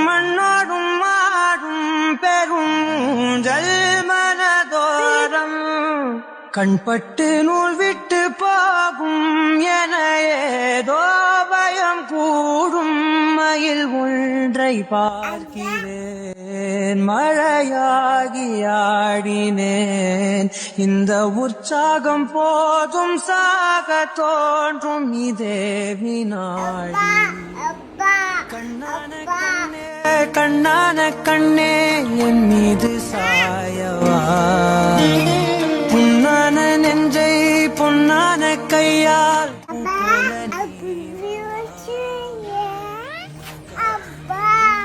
மண்ணோடும் மாடும் பெரும் ஜல்மனதோரம் கண்பட்டு நூல் விட்டு போகும் என ஏதோ பயம் கூடும் மயில் ஒன்றை பார்க்கிறேன் மழையாகி ஆடினேன் இந்த உற்சாகம் போதும் சாக தோன்றும் இதே வினாடி கண்ணான கண்ணே என் மீது சாயவா